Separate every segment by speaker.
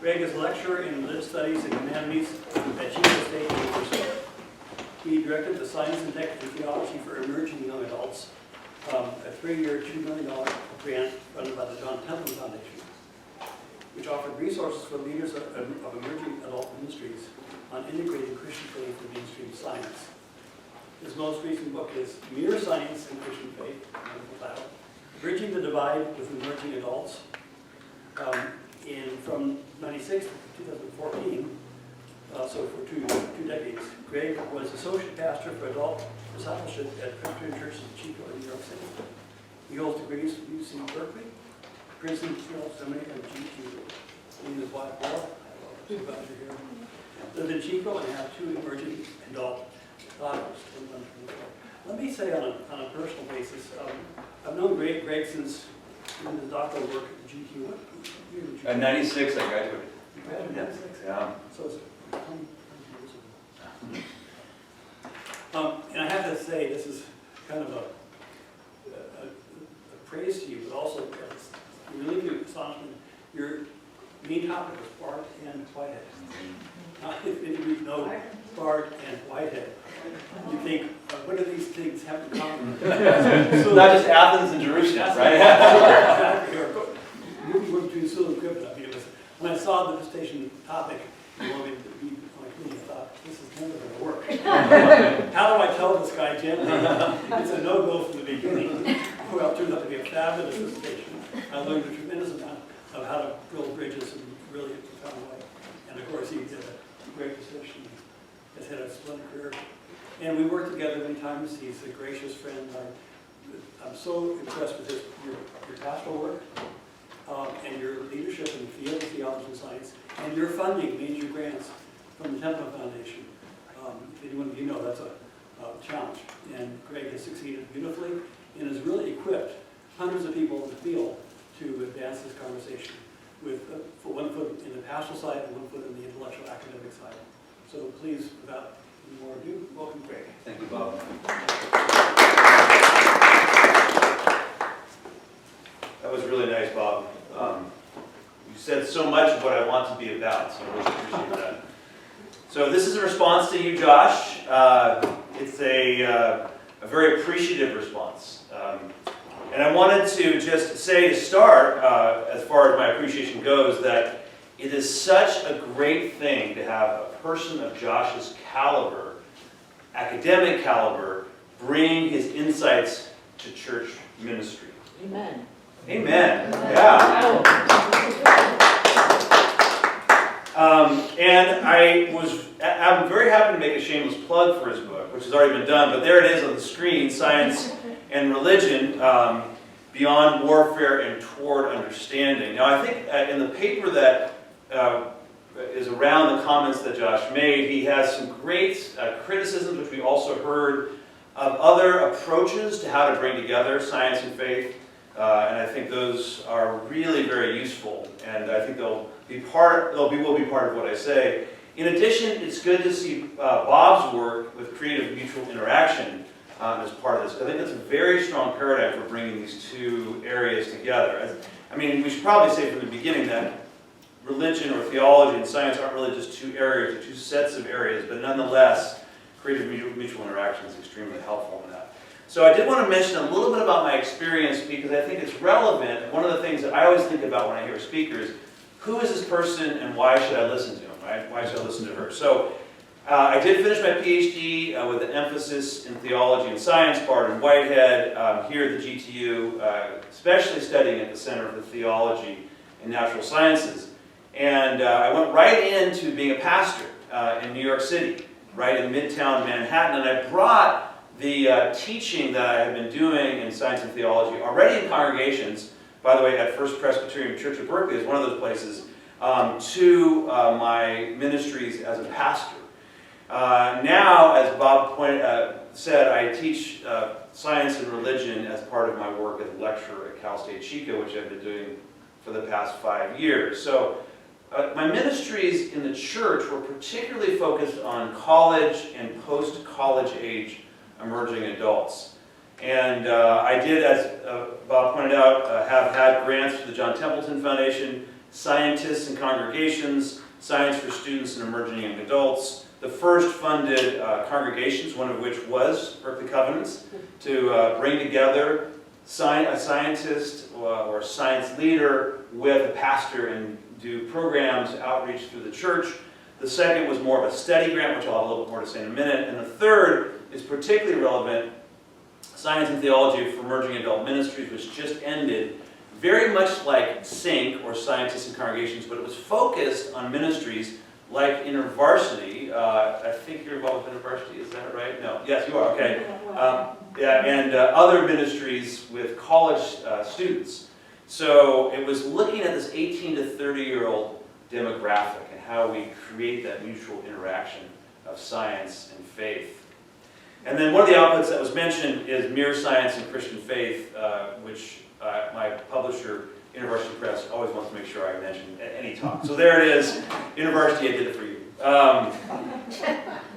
Speaker 1: Greg is a lecturer in Lit Studies and Humanities at Chico State University. He directed the Science and Tech and Theology for Emerging Young Adults, a 3-year, $2 million grant funded by the John Temple Foundation, which offered resources for leaders of emerging adult ministries on integrating Christian faith and mainstream science. His most recent book is Mere Science and Christian Faith, title, Bridging the Divide with Emerging Adults. From 96 to 2014, so for two decades, Greg was associate pastor for adult discipleship at Presbyterian Church in Chico in New York City. He holds degrees from UC Berkeley, Princeton Seminary, and GTU. He is black belt. I have a supervisor here. Lived in Chico and have 2 emerging adult daughters. Let me say on a personal basis, I've known Greg since doing his doctoral work at the GTU. What year did you?
Speaker 2: At 96, I graduated.
Speaker 1: You graduated in 96?
Speaker 2: Yeah.
Speaker 1: So it's and I have to say, this is kind of a praise to you, but also really astonishment. Your main topic was Bart and Whitehead. If any of you know Bart and Whitehead, you think, what do these things have in common?
Speaker 2: So, not just Athens and Jerusalem, right?
Speaker 1: Exactly. Moving between Sula and Crypta. I mean, it was, when I saw the dissertation topic, you wanted me to be like, I thought, this is never going to work. How do I tell this guy gently? It's a no-go from the beginning. Well, it turned out to be a fabulous dissertation. I learned a tremendous amount of how to build bridges in really a profound way. And of course, he did a great dissertation. Has had a splendid career. And we worked together many times. He's a gracious friend. I'm so impressed with your pastoral work and your leadership in the field of theology and science, and your funding major grants from the Temple Foundation. If anyone of you know, that's a challenge. And Greg has succeeded beautifully and has really equipped hundreds of people in the field to advance this conversation with one foot in the pastoral side and one foot in the intellectual academic side. So please, without any more ado, welcome Greg.
Speaker 2: Thank you, Bob. That was really nice, Bob. You said so much of what I want to be about, so I really appreciate that. So this is a response to you, Josh. It's a very appreciative response. And I wanted to just say to start, as far as my appreciation goes, that it is such a great thing to have a person of Josh's caliber, academic caliber, bring his insights to church ministry.
Speaker 3: Amen.
Speaker 2: Amen. Yeah. And I'm very happy to make a shameless plug for his book, which has already been done, but there it is on the screen, Science and Religion, Beyond Warfare and Toward Understanding. Now, I think in the paper that is around the comments that Josh made, he has some great criticisms, which we also heard, of other approaches to how to bring together science and faith. And I think those are really very useful, and I think will be part of what I say. In addition, it's good to see Bob's work with creative mutual interaction as part of this. I think that's a very strong paradigm for bringing these two areas together. I mean, we should probably say from the beginning that religion or theology and science aren't really just two areas, or two sets of areas, but nonetheless, creative mutual interaction is extremely helpful in that. So I did want to mention a little bit about my experience because I think it's relevant. One of the things that I always think about when I hear speakers, who is this person and why should I listen to him, right? Why should I listen to her? So I did finish my PhD with an emphasis in theology and science, part in Whitehead, here at the GTU, especially studying at the Center for Theology and Natural Sciences. And I went right into being a pastor in New York City, right in Midtown Manhattan, and I brought the teaching that I had been doing in science and theology already in congregations, by the way, at First Presbyterian Church of Berkeley is one of those places, to my ministries as a pastor. Now, as Bob said, I teach science and religion as part of my work as a lecturer at Cal State Chico, which I've been doing for the past 5 years. So my ministries in the church were particularly focused on college and post-college age emerging adults. And I did, as Bob pointed out, have had grants to the John Templeton Foundation, scientists and congregations, science for students and emerging young adults. The first funded congregations, one of which was Berkeley Covenants, to bring together a scientist or a science leader with a pastor and do programs, outreach through the church. The second was more of a study grant, which I'll have a little bit more to say in a minute. And the third is particularly relevant, Science and Theology for Emerging Adult Ministries, which just ended, very much like SYNC, or Scientists and Congregations, but it was focused on ministries like InterVarsity. I think you're involved with InterVarsity, is that right? No, yes, you are, okay. And other ministries with college students. So it was looking at this 18 to 30-year-old demographic and how we create that mutual interaction of science and faith. And then one of the outputs that was mentioned is Mere Science and Christian Faith, which my publisher, InterVarsity Press, always wants to make sure I mention at any talk. So there it is. InterVarsity, I did it for you.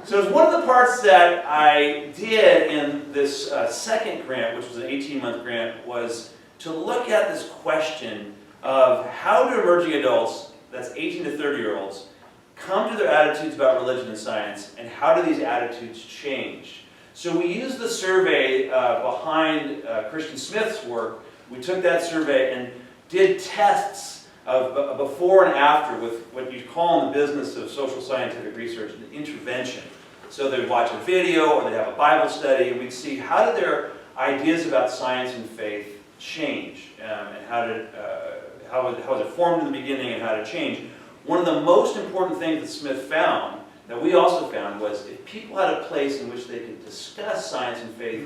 Speaker 2: So it's one of the parts that I did in this second grant, which was an 18-month grant, was to look at this question of how do emerging adults, that's 18 to 30-year-olds, come to their attitudes about religion and science, and how do these attitudes change? So we used the survey behind Christian Smith's work. We took that survey and did tests of before and after with what you call in the business of social scientific research an intervention. So they'd watch a video or they'd have a Bible study, and we'd see how did their ideas about science and faith change, and how was it formed in the beginning and how to change. One of the most important things that Smith found, that we also found, was if people had a place in which they could discuss science and faith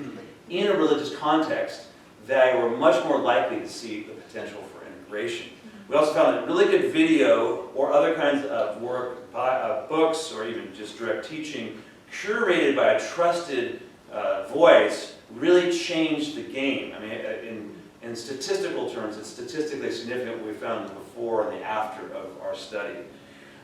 Speaker 2: in a religious context, they were much more likely to see the potential for integration. We also found that really good video or other kinds of work, books or even just direct teaching, curated by a trusted voice, really changed the game. I mean, in statistical terms, it's statistically significant what we found the before and the after of our study.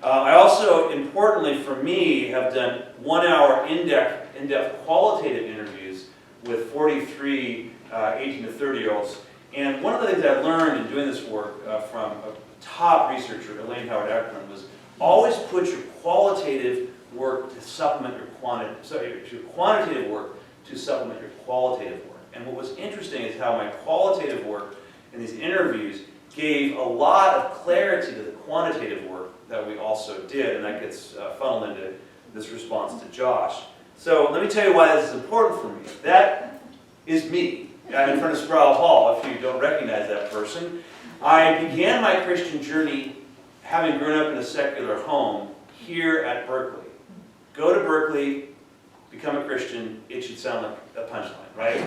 Speaker 2: I also, importantly for me, have done 1-hour in-depth qualitative interviews with 43 18 to 30-year-olds. And one of the things I learned in doing this work from a top researcher, Elaine Howard Ackerman, was always put your qualitative work to supplement your quantitative work to supplement your qualitative work. And what was interesting is how my qualitative work in these interviews gave a lot of clarity to the quantitative work that we also did, and that gets funneled into this response to Josh. So let me tell you why this is important for me. That is me. I'm in front of Sproul Hall, if you don't recognize that person. I began my Christian journey having grown up in a secular home here at Berkeley. Go to Berkeley, become a Christian, it should sound like a punchline, right?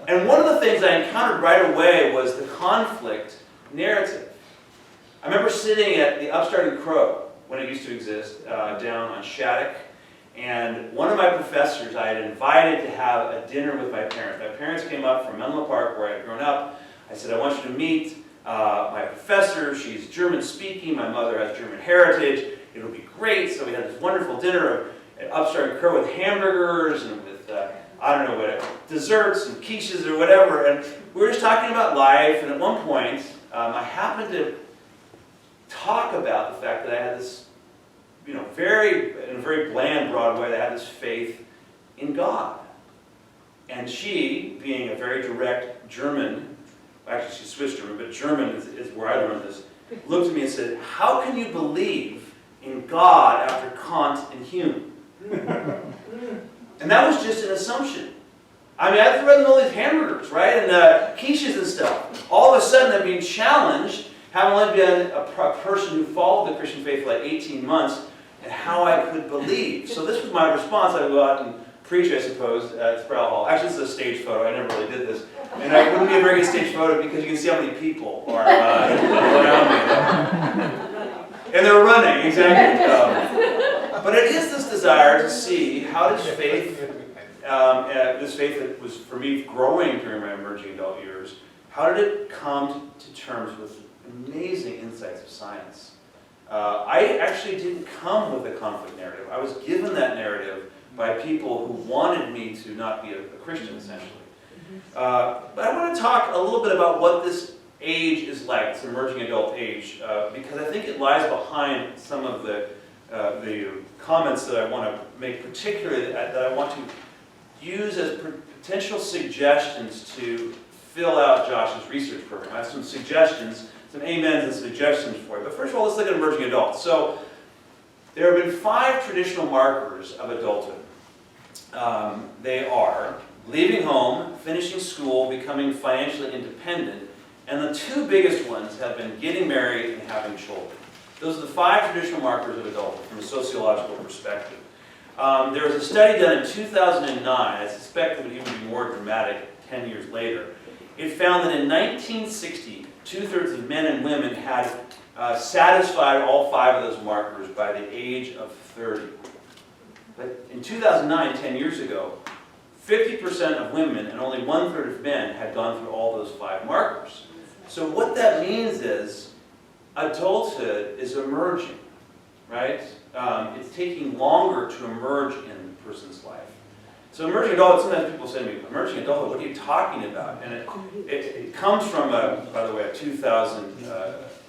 Speaker 2: And one of the things I encountered right away was the conflict narrative. I remember sitting at the Upstart and Crow, when it used to exist, down on Shattuck, and one of my professors I had invited to have a dinner with my parents. My parents came up from Menlo Park, where I had grown up. I said, I want you to meet my professor. She's German speaking. My mother has German heritage. It'll be great. So we had this wonderful dinner at Upstart and Crow with hamburgers and with, I don't know, what, desserts and quiches or whatever. And we were just talking about life. And at one point, I happened to talk about the fact that I had this, in a very bland, broad way, I had this faith in God. And she, being a very direct German, actually she's Swiss German, but German is where I learned this, looked at me and said, how can you believe in God after Kant and Hume? And that was just an assumption. I mean, I've read all these hamburgers, right, and quiches and stuff. All of a sudden I'm being challenged, having only been a person who followed the Christian faith for like 18 months, and how I could believe. So this was my response. I would go out and preach, I suppose, at Sproul Hall. Actually, this is a stage photo. I never really did this. And it wouldn't be a very good stage photo because you can see how many people are around me. And they're running, exactly. But it is this desire to see how does faith, this faith that was, for me, growing during my emerging adult years, how did it come to terms with amazing insights of science? I actually didn't come with a conflict narrative. I was given that narrative by people who wanted me to not be a Christian, essentially. But I want to talk a little bit about what this age is like, this emerging adult age, because I think it lies behind some of the comments that I want to make, particularly that I want to use as potential suggestions to fill out Josh's research program. I have some suggestions, some amens and suggestions for you. But first of all, let's look at emerging adults. So there have been 5 traditional markers of adulthood. They are leaving home, finishing school, becoming financially independent, and the 2 biggest ones have been getting married and having children. Those are the 5 traditional markers of adulthood from a sociological perspective. There was a study done in 2009, I suspect it would even be more dramatic 10 years later. It found that in 1960, 2/3 of men and women had satisfied all 5 of those markers by the age of 30. But in 2009, 10 years ago, 50% of women and only 1/3 of men had gone through all those 5 markers. So what that means is adulthood is emerging, right? It's taking longer to emerge in a person's life. So emerging adulthood, sometimes people say to me, emerging adulthood, what are you talking about? And it comes from, by the way,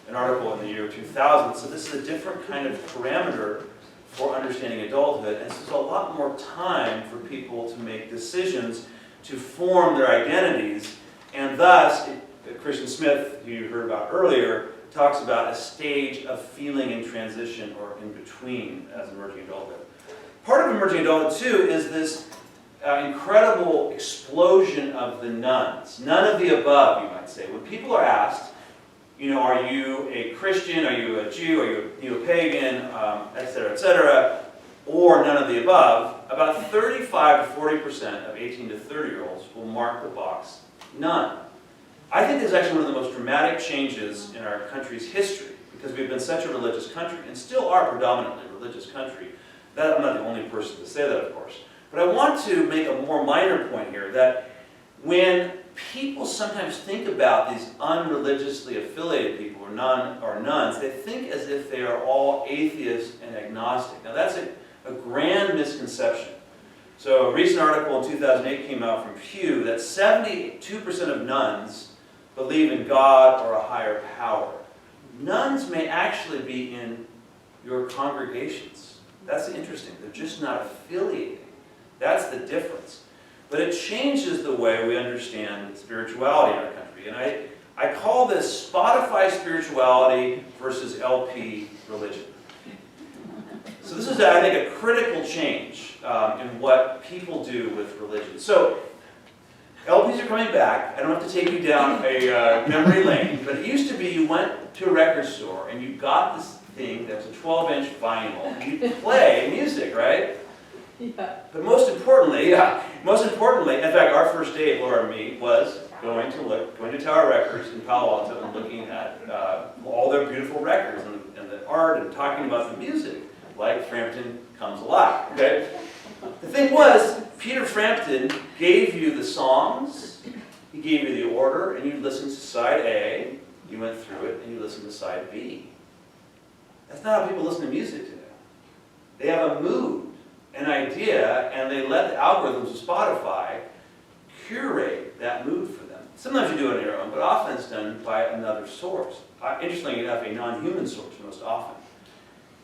Speaker 2: an article in the year 2000. So this is a different kind of parameter for understanding adulthood. And this is a lot more time for people to make decisions, to form their identities. And thus, Christian Smith, who you heard about earlier, talks about a stage of feeling in transition or in between as emerging adulthood. Part of emerging adulthood, too, is this incredible explosion of the nones. None of the above, you might say. When people are asked, you know, are you a Christian, are you a Jew, are you a neo-pagan, et cetera, or none of the above, about 35 to 40% of 18 to 30-year-olds will mark the box none. I think this is actually one of the most dramatic changes in our country's history, because we've been such a religious country, and still are predominantly a religious country. I'm not the only person to say that, of course. But I want to make a more minor point here, that when people sometimes think about these unreligiously affiliated people, or nuns, they think as if they are all atheists and agnostic. Now that's a grand misconception. So a recent article in 2008 came out from Pew that 72% of nuns believe in God or a higher power. Nuns may actually be in your congregations. That's interesting. They're just not affiliating. That's the difference. But it changes the way we understand spirituality in our country. And I call this Spotify spirituality versus LP religion. So this is, I think, a critical change in what people do with religion. So LPs are coming back. I don't have to take you down a memory lane, but it used to be you went to a record store and you got this thing that was a 12-inch vinyl, and you'd play music, right?
Speaker 3: Yeah.
Speaker 2: But most importantly, in fact, our first date, Laura and me, was going to Tower Records in Palo Alto and looking at all their beautiful records and the art and talking about the music, like Frampton Comes Alive. Okay? The thing was, Peter Frampton gave you the songs, he gave you the order, and you listened to side A, you went through it, and you listened to side B. That's not how people listen to music today. They have a mood, an idea, and they let the algorithms of Spotify curate that mood for them. Sometimes you do it on your own, but often it's done by another source. Interestingly enough, a non-human source most often.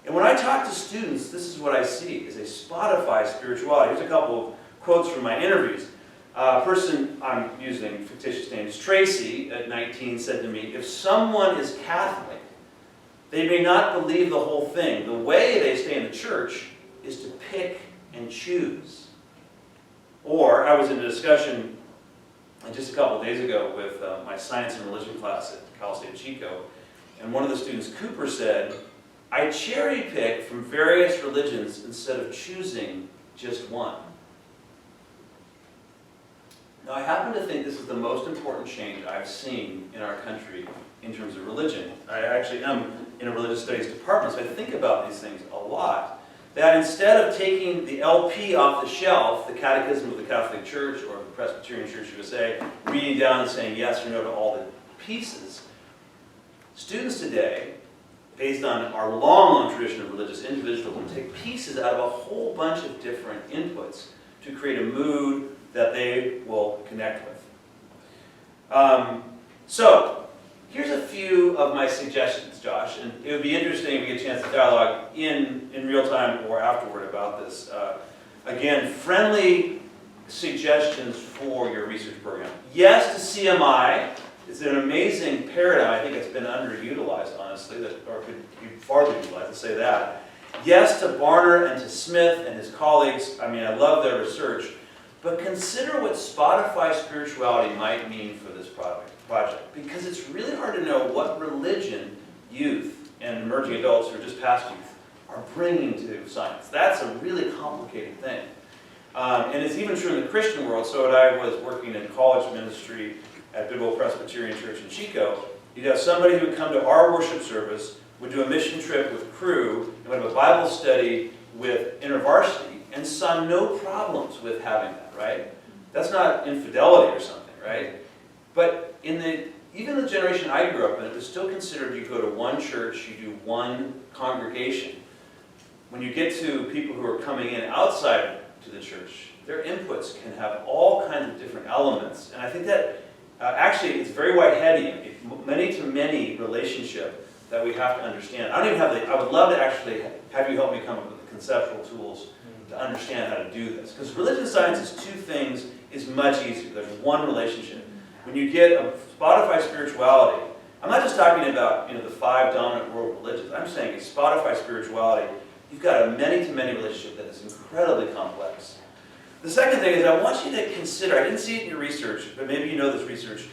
Speaker 2: And when I talk to students, this is what I see, is a Spotify spirituality. Here's a couple of quotes from my interviews. A person, I'm using fictitious names, Tracy, at 19, said to me, if someone is Catholic, they may not believe the whole thing. The way they stay in the church is to pick and choose. Or I was in a discussion just a couple of days ago with my science and religion class at Cal State Chico, and one of the students, Cooper, said, I cherry pick from various religions instead of choosing just one. Now, I happen to think this is the most important change I've seen in our country in terms of religion. I actually am in a religious studies department, so I think about these things a lot. That instead of taking the LP off the shelf, the Catechism of the Catholic Church or the Presbyterian Church USA, reading down and saying yes or no to all the pieces, students today, based on our long tradition of religious individualism, take pieces out of a whole bunch of different inputs to create a mood that they will connect with. So, my suggestions, Josh, and it would be interesting if we get a chance to dialogue in real time or afterward about this. Again, friendly suggestions for your research program. Yes to CMI. It's an amazing paradigm. I think it's been underutilized, honestly, or could be farther utilized, let's say that. Yes to Barner and to Smith and his colleagues. I mean, I love their research. But consider what Spotify spirituality might mean for this project. Because it's really hard to know what religion youth and emerging adults who are just past youth are bringing to science. That's a really complicated thing. And it's even true in the Christian world. So when I was working in college ministry at Biblical Presbyterian Church in Chico, you'd have somebody who would come to our worship service, would do a mission trip with crew, and would have a Bible study with InterVarsity, and saw no problems with having that, right? That's not infidelity or something, right? But even the generation I grew up in, it was still considered you go to one church, you do one congregation. When you get to people who are coming in outside to the church, their inputs can have all kinds of different elements. And I think that actually it's very white-heady, many-to-many relationship that we have to understand. I don't even have I would love to actually have you help me come up with the conceptual tools to understand how to do this. Because religion science is two things is much easier. There's one relationship. When you get a Spotify spirituality, I'm not just talking about the 5 dominant world religions. I'm saying a Spotify spirituality, you've got a many-to-many relationship that is incredibly complex. The second thing is I want you to consider, I didn't see it in your research, but maybe you know this research,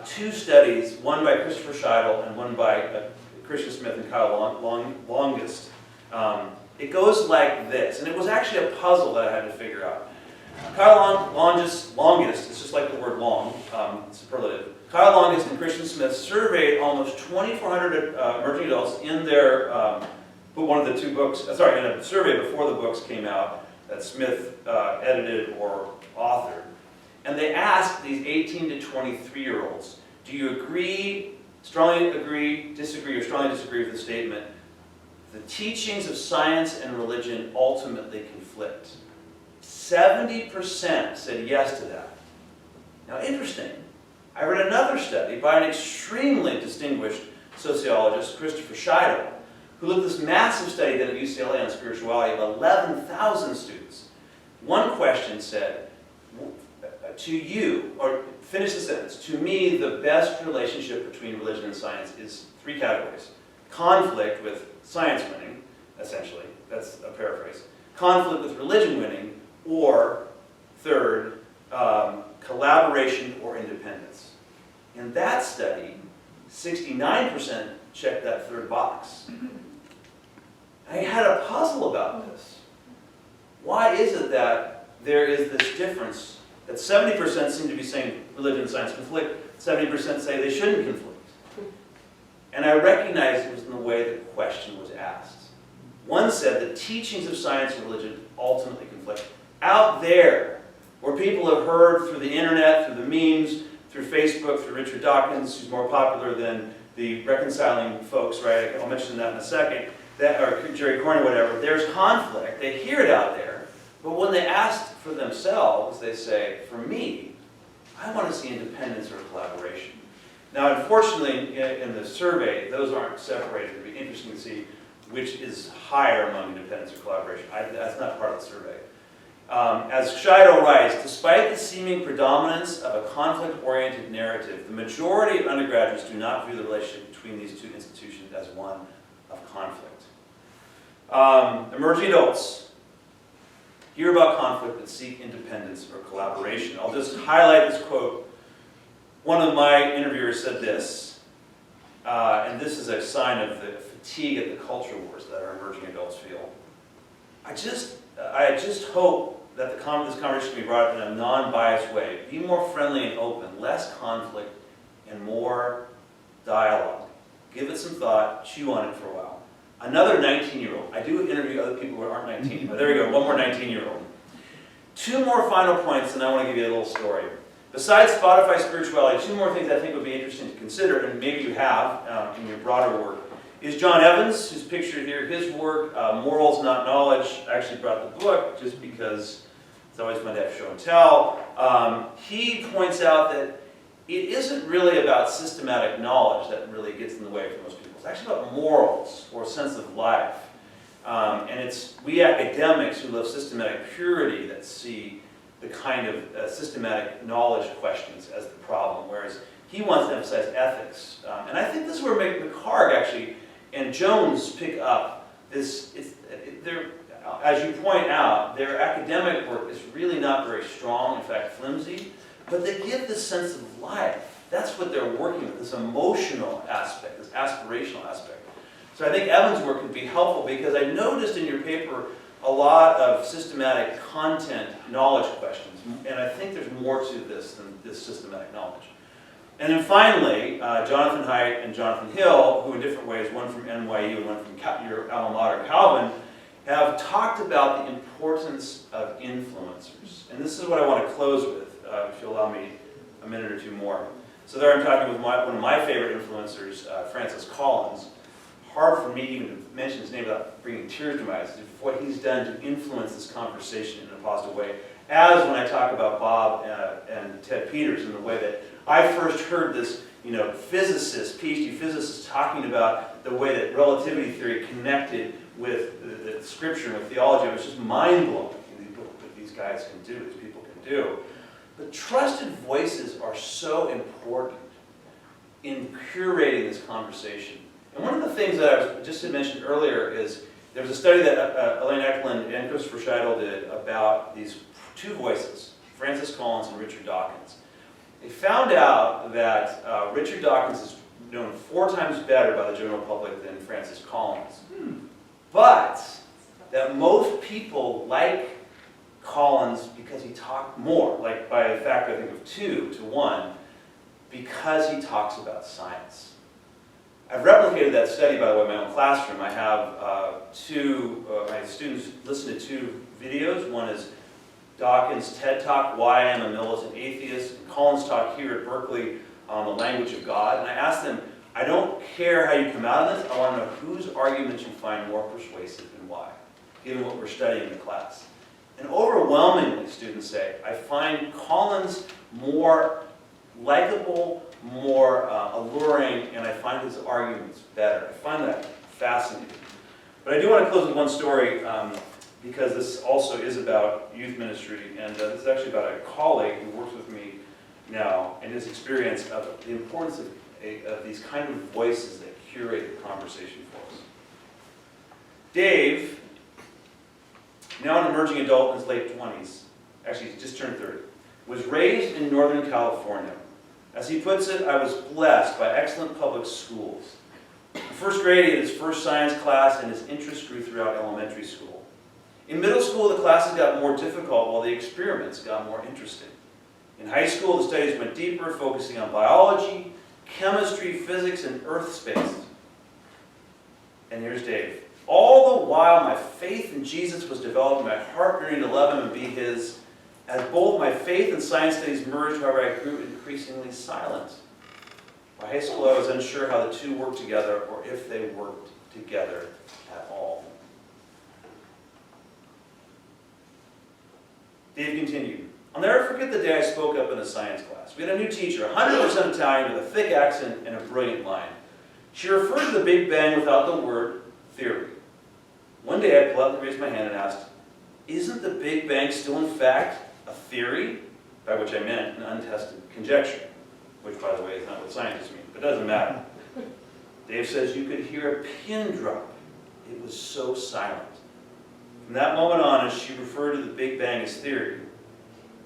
Speaker 2: 2 studies, one by Christopher Scheidel and one by Christian Smith and Kyle Longest. It goes like this, and it was actually a puzzle that I had to figure out. Kyle Longest, it's just like the word long, superlative. Kyle Longest and Christian Smith surveyed almost 2,400 emerging adults in their, one of the 2 books, in a survey before the books came out that Smith edited or authored. And they asked these 18 to 23-year-olds, do you agree, strongly agree, disagree, or strongly disagree with the statement, the teachings of science and religion ultimately conflict? 70% said yes to that. Now, interesting. I read another study by an extremely distinguished sociologist, Christopher Scheidel, who looked at this massive study done at UCLA on spirituality of 11,000 students. One question said, to you, or finish the sentence, to me, the best relationship between religion and science is 3 categories. Conflict with science winning, essentially, that's a paraphrase. Conflict with religion winning, or third, collaboration or independence. In that study, 69% checked that third box. I had a puzzle about this. Why is it that there is this difference that 70% seem to be saying religion and science conflict, 70% say they shouldn't conflict? And I recognized it was in the way the question was asked. One said the teachings of science and religion ultimately conflict. Out there, where people have heard through the internet, through the memes, through Facebook, through Richard Dawkins, who's more popular than the reconciling folks, right? I'll mention that in a second. Or Jerry Corn or whatever, there's conflict. They hear it out there. But when they ask for themselves, they say, for me, I want to see independence or collaboration. Now, unfortunately, in the survey, those aren't separated. It'd be interesting to see which is higher among independence or collaboration. That's not part of the survey. As Scheidel writes, despite the seeming predominance of a conflict-oriented narrative, the majority of undergraduates do not view the relationship between these 2 institutions as one of conflict. Emerging adults hear about conflict but seek independence or collaboration. I'll just highlight this quote. One of my interviewers said this, and this is a sign of the fatigue at the culture wars that our emerging adults feel. I just hope that this conversation can be brought up in a non-biased way. Be more friendly and open, less conflict, and more dialogue. Give it some thought, chew on it for a while. Another 19-year-old. I do interview other people who aren't 19, but there we go, one more 19-year-old. 2 more final points, and I want to give you a little story. Besides Spotify spirituality, 2 more things I think would be interesting to consider, and maybe you have in your broader work, is John Evans, who's pictured here, his work, Morals Not Knowledge. I actually brought the book just because it's always fun to have show and tell. He points out that it isn't really about systematic knowledge that really gets in the way for most people. It's actually about morals or a sense of life. And it's we academics who love systematic purity that see the kind of systematic knowledge questions as the problem, whereas he wants to emphasize ethics. And I think this is where McHarg actually and Jones pick up this. As you point out, their academic work is really not very strong, in fact flimsy, but they give this sense of life. That's what they're working with, this emotional aspect, this aspirational aspect. So I think Evan's work could be helpful because I noticed in your paper a lot of systematic content knowledge questions, and I think there's more to this than this systematic knowledge. And then finally, Jonathan Haidt and Jonathan Hill, who in different ways, one from NYU and one from your alma mater, Calvin, have talked about the importance of influencers. And this is what I want to close with, if you'll allow me a minute or two more. So there I'm talking with one of my favorite influencers, Francis Collins. Hard for me even to mention his name without bringing tears to my eyes, what he's done to influence this conversation in a positive way. As when I talk about Bob and Ted Peters and the way that I first heard this, physicist, PhD physicist, talking about the way that relativity theory connected with the scripture and with theology. It was just mind-blowing what these guys can do, these people can do. But trusted voices are so important in curating this conversation. And one of the things that I just had mentioned earlier is there was a study that Elaine Ecklund and Christopher Scheidel did about these two voices, Francis Collins and Richard Dawkins. They found out that Richard Dawkins is known 4 times better by the general public than Francis Collins. But that most people like Collins because he talked more, like by a factor I think of 2 to 1, because he talks about science. I've replicated that study, by the way, in my own classroom. I have my students listen to 2 videos. One is Dawkins' TED Talk, Why I Am a Militant Atheist, and Collins' talk here at Berkeley on the language of God. And I asked them, I don't care how you come out of this, I want to know whose arguments you find more persuasive and why, given what we're studying in the class. And overwhelmingly, students say, I find Collins more likable, more alluring, and I find his arguments better. I find that fascinating. But I do want to close with one story, because this also is about youth ministry, and this is actually about a colleague who works with me now, and his experience of the importance of these kind of voices that curate the conversation for us. Dave, now an emerging adult in his late 20s, actually he's just turned 30, was raised in Northern California. As he puts it, I was blessed by excellent public schools. In first grade, he had his first science class, and his interest grew throughout elementary school. In middle school, the classes got more difficult, while the experiments got more interesting. In high school, the studies went deeper, focusing on biology, chemistry, physics, and earth space. And here's Dave. All the while, my faith in Jesus was developing, my heart yearning to love him and be his. As both my faith and science studies merged, however, I grew increasingly silent. By high school, I was unsure how the two worked together, or if they worked together at all. Dave continued. I'll never forget the day I spoke up in a science class. We had a new teacher, 100% Italian, with a thick accent and a brilliant line. She referred to the Big Bang without the word theory. One day I politely raised my hand and asked, isn't the Big Bang still in fact a theory? By which I meant an untested conjecture, which, by the way, is not what scientists mean, but it doesn't matter. Dave says you could hear a pin drop. It was so silent. From that moment on, as she referred to the Big Bang as theory,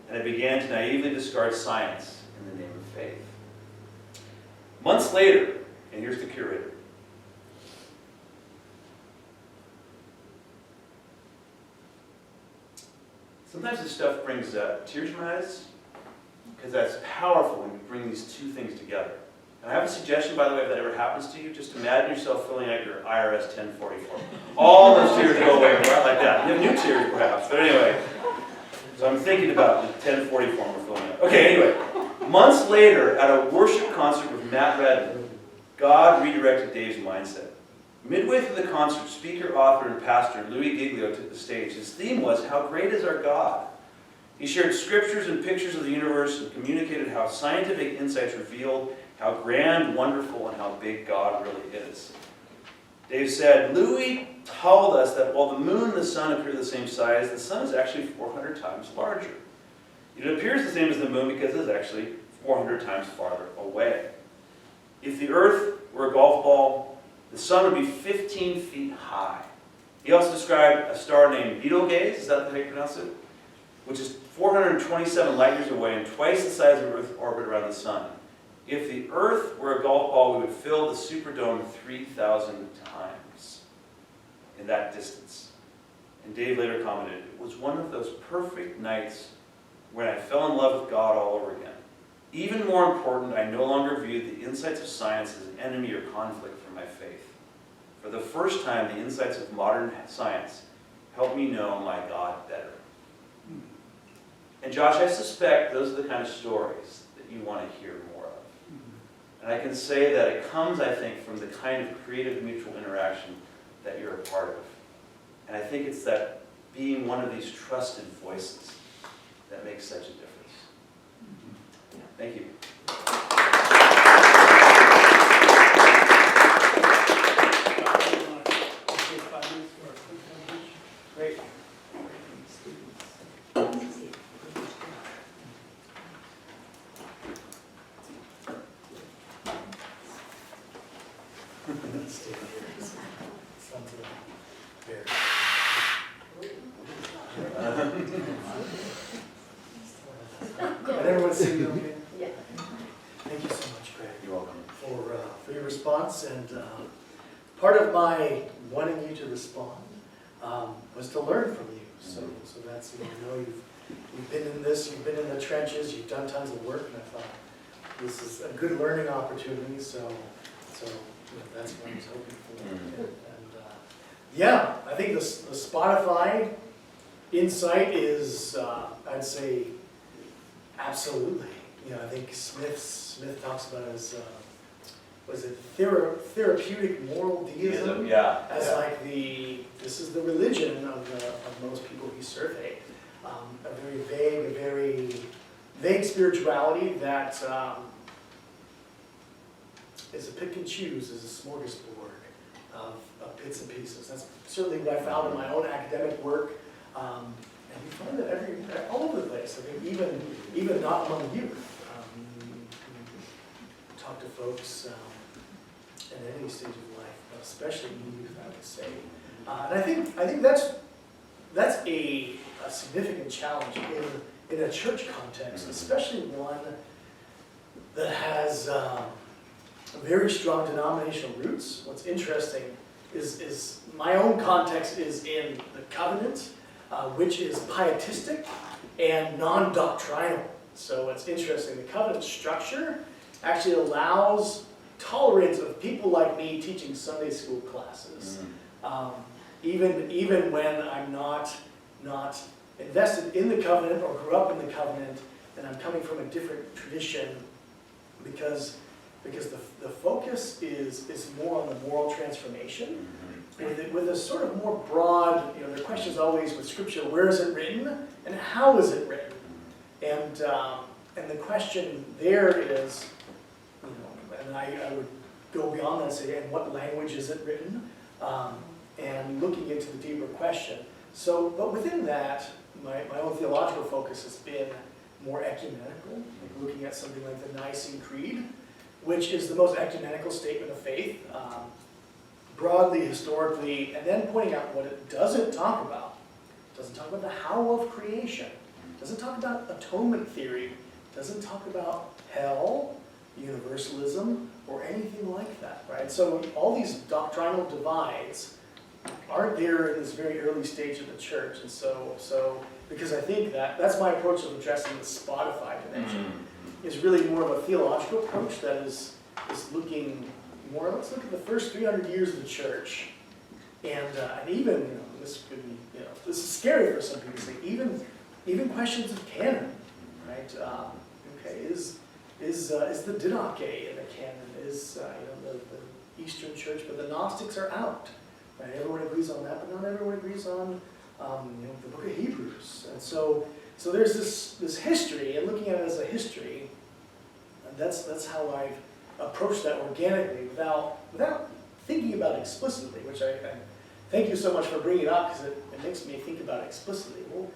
Speaker 2: and I began to naively discard science in the name of faith. Months later, and here's the curator. Sometimes this stuff brings tears to my eyes, because that's powerful when you bring these two things together. And I have a suggestion, by the way, if that ever happens to you, just imagine yourself filling out your IRS 1044. All those tears go away, right like that. You have new tears, perhaps, but anyway. So I'm thinking about the 1040 form we're filling out. Okay, anyway. Months later, at a worship concert with Matt Redman, God redirected Dave's mindset. Midway through the concert, speaker, author, and pastor Louis Giglio took the stage. His theme was, how great is our God? He shared scriptures and pictures of the universe and communicated how scientific insights revealed how grand, wonderful, and how big God really is. Dave said, Louis told us that while the moon and the sun appear the same size, the sun is actually 400 times larger. It appears the same as the moon because it's actually 400 times farther away. If the earth were a golf ball, the sun would be 15 feet high. He also described a star named Betelgeuse, is that how you pronounce it? Which is 427 light years away and twice the size of Earth's orbit around the sun. If the Earth were a golf ball, we would fill the Superdome 3,000 times in that distance. And Dave later commented, it was one of those perfect nights when I fell in love with God all over again. Even more important, I no longer viewed the insights of science as an enemy or conflict for my faith. For the first time, the insights of modern science helped me know my God better. And Josh, I suspect those are the kind of stories that you want to hear more of. And I can say that it comes, I think, from the kind of creative mutual interaction that you're a part of. And I think it's that being one of these trusted voices that makes such a difference. Thank you.
Speaker 1: Great. Stay here. Something there. Can everyone see me okay?
Speaker 3: Yeah.
Speaker 1: Thank you so much, Greg,
Speaker 2: You're welcome.
Speaker 1: for your response. And part of my wanting you to respond was to learn from you. So that's, I know you've been in this, you've been in the trenches, you've done tons of work, and I thought this is a good learning opportunity. So that's what I was hoping for. And yeah, I think the Spotify insight is, I'd say, absolutely. I think Smith talks about it as, was it therapeutic moral deism?
Speaker 2: Yeah.
Speaker 1: As like this is the religion of most people he surveyed. A very vague spirituality that is a pick and choose, is a smorgasbord of bits and pieces. That's certainly what I found in my own academic work. And you find that all over the place. I think even not among youth. You talk to folks at any stage of life, but especially youth, I would say. And I think that's a significant challenge in a church context, especially one that has very strong denominational roots. What's interesting is my own context is in the covenant, which is pietistic and non-doctrinal. So it's interesting, the covenant structure actually allows tolerance of people like me teaching Sunday school classes. Even when I'm not invested in the covenant or grew up in the covenant, and I'm coming from a different tradition, because the focus is more on the moral transformation, with a sort of more broad, the question is always with Scripture, where is it written and how is it written? And the question there is, and I would go beyond that and say, in what language is it written? And looking into the deeper question. So, but within that, my own theological focus has been more ecumenical, like looking at something like the Nicene Creed, which is the most ecumenical statement of faith, broadly, historically, and then pointing out what it doesn't talk about. It doesn't talk about the how of creation. It doesn't talk about atonement theory. It doesn't talk about hell, universalism, or anything like that, right? So all these doctrinal divides aren't there in this very early stage of the church. And so because I think that's my approach of addressing the Spotify dimension, is really more of a theological approach that is looking more, let's look at the first 300 years of the church. And even, this could be, this is scary for some people to say, even questions of canon, right? Okay, is the Didache in the canon? Is the Eastern Church, but the Gnostics are out, right? Everyone agrees on that, but not everyone agrees on the Book of Hebrews. And so
Speaker 3: So there's this history, and looking at it as a history, and that's how I've approached that organically without thinking about it explicitly, which I thank you so much for bringing it up, because it makes me think about it explicitly. Well,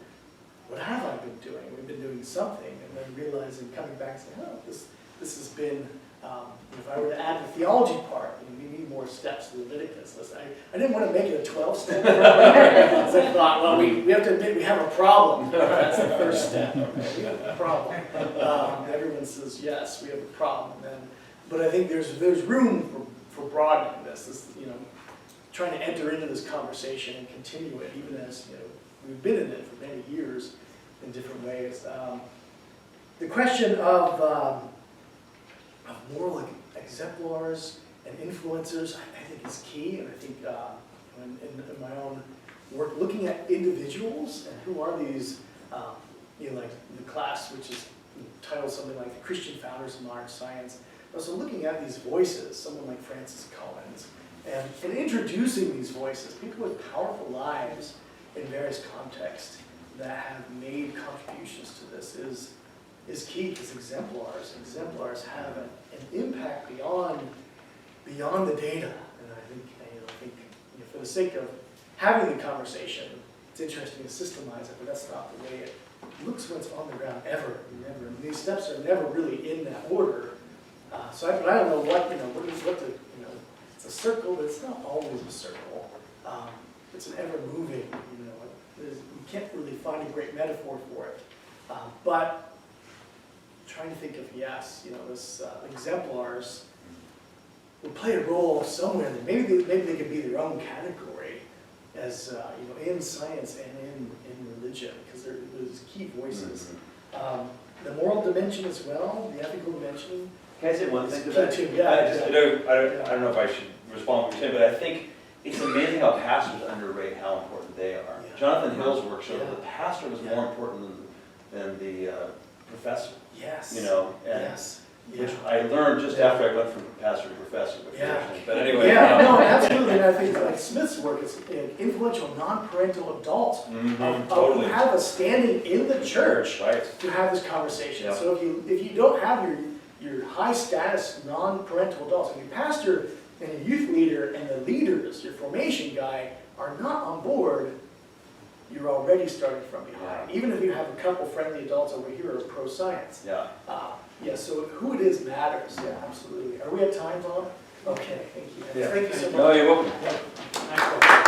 Speaker 3: what have I been doing? We've been doing something, and then realizing, coming back and saying, oh, this has been, if I were to add the theology part, we need more steps to Leviticus. Listen, I didn't want to make it a 12-step program, so I thought, well, we have to admit we have a problem. That's the first step. Okay, we have a problem. Everyone says, yes, we have a problem. But I think there's room for broadening this, trying to enter into this conversation and continue it, even as we've been in it for many years in different ways. The question of moral exemplars and influencers, I think is key, and I think in my own work, looking at individuals and who are these, like the class, which is titled something like The Christian Founders of Modern Science. So looking at these voices, someone like Francis Collins, and introducing these voices, people with powerful lives in various contexts that have made contributions to this is key, because exemplars have an impact beyond the data. And I think for the sake of having the conversation, it's interesting to systemize it, but that's not the way it looks when it's on the ground ever. These steps are never really in that order. But I don't know it's a circle, but it's not always a circle. It's an ever-moving, you can't really find a great metaphor for it. But trying to think of, this exemplars will play a role somewhere. Maybe they could be their own category as, in science and in religion, because there's key voices. The moral dimension as well, the ethical dimension.
Speaker 2: Can I say one thing to
Speaker 3: Key
Speaker 2: that?
Speaker 3: too,
Speaker 2: I don't know if I should respond to what you're saying, but I think it's amazing how pastors underrate how important they are.
Speaker 3: Yeah.
Speaker 2: Jonathan Hill's work showed that
Speaker 3: Yeah.
Speaker 2: the pastor was more important than the professor.
Speaker 3: Yes.
Speaker 2: And
Speaker 3: Yes.
Speaker 2: which I learned just after I went from pastor to professor.
Speaker 3: Yeah.
Speaker 2: But anyway.
Speaker 3: Yeah, no, absolutely. And I think like Smith's work is influential non-parental adults
Speaker 2: Totally.
Speaker 3: who have a standing in the church
Speaker 2: Right.
Speaker 3: to have this conversation.
Speaker 2: Yeah.
Speaker 3: So if you don't have your high status non-parental adults, and your pastor and your youth leader and the leaders, your formation guy, are not on board, you're already starting from behind.
Speaker 2: Yeah.
Speaker 3: Even if you have a couple friendly adults over here who are pro-science.
Speaker 2: Yeah.
Speaker 3: So who it is matters. Yeah, absolutely. Are we at time, Bob? Okay, thank you.
Speaker 2: Yeah.
Speaker 3: Thank you so much.
Speaker 2: No, you're welcome.
Speaker 3: Yeah. Excellent.